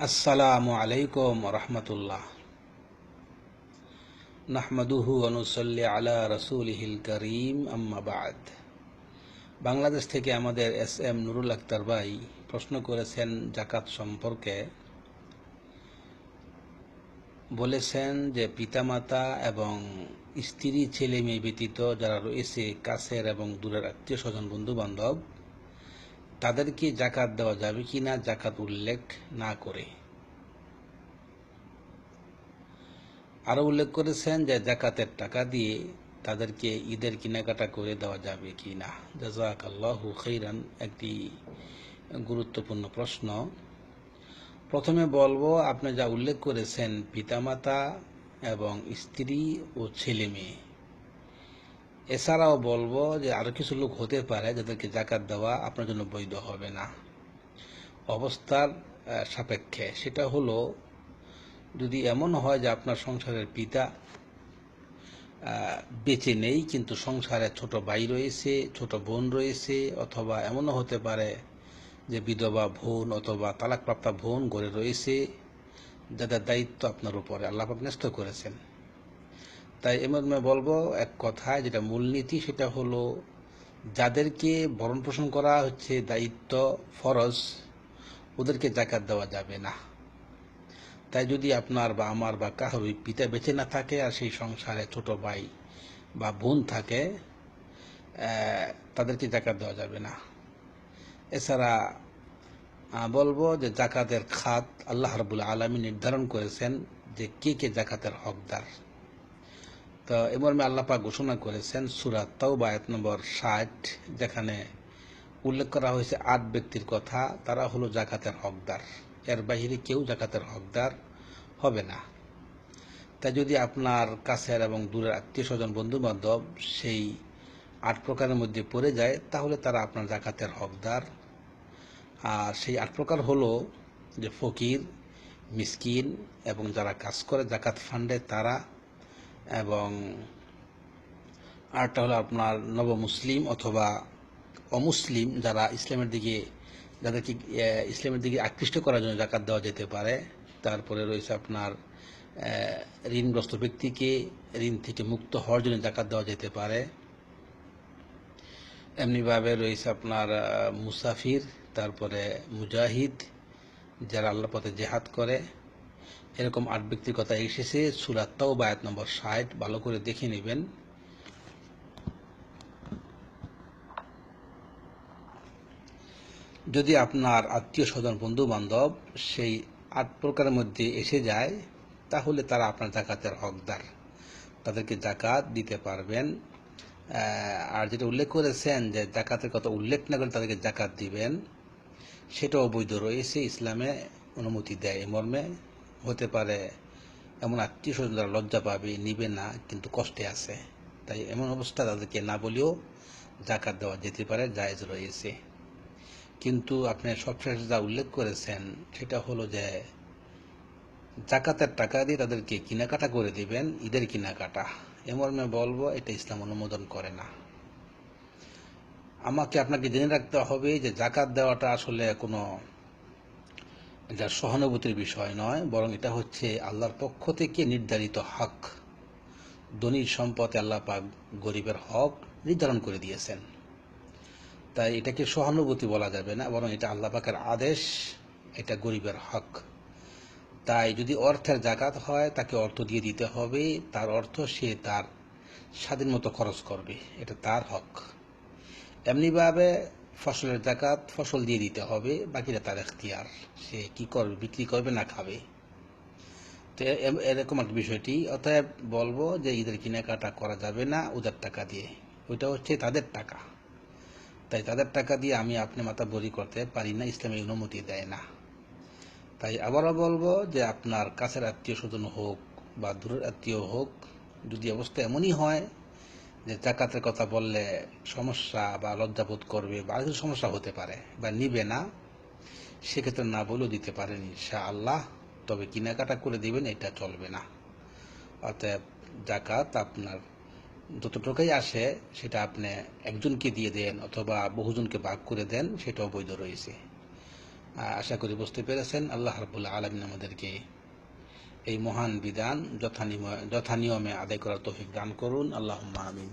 আসসালামু আলাইকুম রহমতুল্লাহ। নাহমাদুহু ওয়া নুসাল্লি আলা রাসূলিহিল কারীম, আম্মা বা'দ। বাংলাদেশ থেকে আমাদের এস নুরুল আক্তার ভাই প্রশ্ন করেছেন জাকাত সম্পর্কে। বলেছেন যে পিতামাতা এবং স্ত্রী, ছেলে মেয়ে ব্যতীত যারা রয়েছে কাছের এবং দূরের আত্মীয় স্বজন, বন্ধু বান্ধব, তাদেরকে জাকাত দেওয়া যাবে কিনা জাকাত উল্লেখ না করে। আরও উল্লেখ করেছেন যে জাকাতের টাকা দিয়ে তাদেরকে ঈদের কেনাকাটা করে দেওয়া যাবে কি না। জাযাকাল্লাহু খাইরান। একটি গুরুত্বপূর্ণ প্রশ্ন। প্রথমে বলবো, আপনি যা উল্লেখ করেছেন পিতামাতা এবং স্ত্রী ও ছেলে মেয়ে, এছাড়াও বলবো যে আরও কিছু লোক হতে পারে যাদেরকে জাকাত দেওয়া আপনার জন্য বৈধ হবে না অবস্থার সাপেক্ষে। সেটা হলো, যদি এমন হয় যে আপনার সংসারের পিতা বেঁচে নেই কিন্তু সংসারে ছোট ভাই রয়েছে, ছোট বোন রয়েছে, অথবা এমনও হতে পারে যে বিধবা বোন অথবা তালাকপ্রাপ্তা বোন ঘরে রয়েছে, যাদের দায়িত্ব আপনার উপরে আল্লাহ পাক ন্যস্ত করেছেন। তাই এমন বলবো এক কথায় যেটা মূলনীতি, সেটা হলো যাদেরকে ভরণ পোষণ করা হচ্ছে দায়িত্ব, ফরজ, ওদেরকে জাকাত দেওয়া যাবে না। তাই যদি আপনার বা আমার বা কারোর পিতা বেঁচে না থাকে আর সেই সংসারে ছোট ভাই বা বোন থাকে, তাদেরকে জাকাত দেওয়া যাবে না। এছাড়া বলবো যে জাকাতের খাত আল্লাহ রাব্বুল আলামিন নির্ধারণ করেছেন যে কে কে জাকাতের হকদার। তো এ মর্মে আল্লাহ পাক ঘোষণা করেছেন সূরা তাওবা আয়াত নম্বর 60, যেখানে উল্লেখ করা হয়েছে 8 ব্যক্তির কথা। তারা হলো জাকাতের হকদার, এর বাহিরে কেউ জাকাতের হকদার হবে না। তাই যদি আপনার কাছের এবং দূরের আত্মীয় স্বজন, বন্ধু বান্ধব সেই 8 প্রকারের মধ্যে পড়ে যায়, তাহলে তারা আপনার জাকাতের হকদার। আর সেই 8 প্রকার হলো যে ফকির, মিসকিন, এবং যারা কাজ করে জাকাত ফান্ডে তারা, এবং আরেকটা হলো আপনার নবমুসলিম অথবা অমুসলিম, যারা ইসলামের দিকে, যাদেরকে ইসলামের দিকে আকৃষ্ট করার জন্য জাকাত দেওয়া যেতে পারে। তারপরে রয়েছে আপনার ঋণগ্রস্ত ব্যক্তিকে ঋণ থেকে মুক্ত হওয়ার জন্য জাকাত দেওয়া যেতে পারে। এমনিভাবে রয়েছে আপনার মুসাফির, তারপরে মুজাহিদ, যারা আল্লাহর পথে জেহাদ করে। এরকম 8 ব্যক্তির কথা এসেছে সূরা তাওবা আয়াত নম্বর 60, ভালো করে দেখে নেবেন। যদি আপনার আত্মীয় স্বজন, বন্ধু বান্ধব সেই 8 প্রকারের মধ্যে এসে যায়, তাহলে তারা আপনার জাকাতের হকদার, তাদেরকে জাকাত দিতে পারবেন। আর যেটা উল্লেখ করেছেন যে জাকাতের কথা উল্লেখ না করে তাদেরকে জাকাত দিবেন, সেটাও বৈধ রয়েছে, ইসলামে অনুমতি দেয়। এ মর্মে হতে পারে এমন আত্মীয় স্বজন যারা লজ্জা পাবে, নিবে না, কিন্তু কষ্টে আছে, তাই এমন অবস্থা তাদেরকে না বলেও জাকাত দেওয়া যেতে পারে, জায়েজ রয়েছে। কিন্তু আপনি সবশেষে যা উল্লেখ করেছেন সেটা হলো যে জাকাতের টাকা দিয়ে তাদেরকে কেনাকাটা করে দিবেন, ঈদের কেনাকাটা। এ মর্মে বলবো এটা ইসলাম অনুমোদন করে না। আপনাকে জেনে রাখতে হবে যে জাকাত দেওয়াটা আসলে কোনো এটা সহানুভূতির বিষয় নয়, বরং এটা হচ্ছে আল্লাহর পক্ষ থেকে নির্ধারিত হক। ধনীর সম্পদে আল্লাহ পাক গরিবের হক নির্ধারণ করে দিয়েছেন। তাই এটাকে সহানুভূতি বলা যাবে না, বরং এটা আল্লাহ পাকের আদেশ, এটা গরিবের হক। তাই যদি অর্থের জাকাত হয়, তাকে অর্থ দিয়ে দিতে হবে, তার অর্থ সে তার স্বাধীন মতো খরচ করবে, এটা তার হক। এমনিভাবে ফসলের জাকাত ফসল দিয়ে দিতে হবে, বাকিটা তার এখতিয়ার, সে কি করবে, বিক্রি করবে না খাবে। তো এরকম একটা বিষয়টি। অতএব বলবো যে ঈদের কেনাকাটা করা যাবে না ওদের টাকা দিয়ে, ওইটা হচ্ছে তাদের টাকা। তাই তাদের টাকা দিয়ে আপনি মাথা বড়ি করতে পারি না, ইসলামী অনুমতি দেয় না। তাই আবারও বলবো যে আপনার কাছের আত্মীয় স্বজন হোক বা দূরের আত্মীয় হোক, যদি অবস্থা এমনই হয় যে জাকাতের কথা বললে সমস্যা বা লজ্জাবোধ করবে বা কিছু সমস্যা হতে পারে বা নিবে না, সেক্ষেত্রে না বলেও দিতে পারেন ইনশাআল্লাহ। তবে কেনাকাটা করে দিবেন, এটা চলবে না। অতএব জাকাত আপনার যতটুকুই আসে সেটা আপনি একজনকে দিয়ে দেন অথবা বহুজনকে ভাগ করে দেন, সেটাও বৈধ রয়েছে। আশা করি বুঝতে পেরেছেন। আল্লাহ রাব্বুল আলামিন আমাদেরকে এই মহান বিধান যথানিয়মে আদায় করার তৌফিক দান করুন। আল্লাহুম্মা আমিন।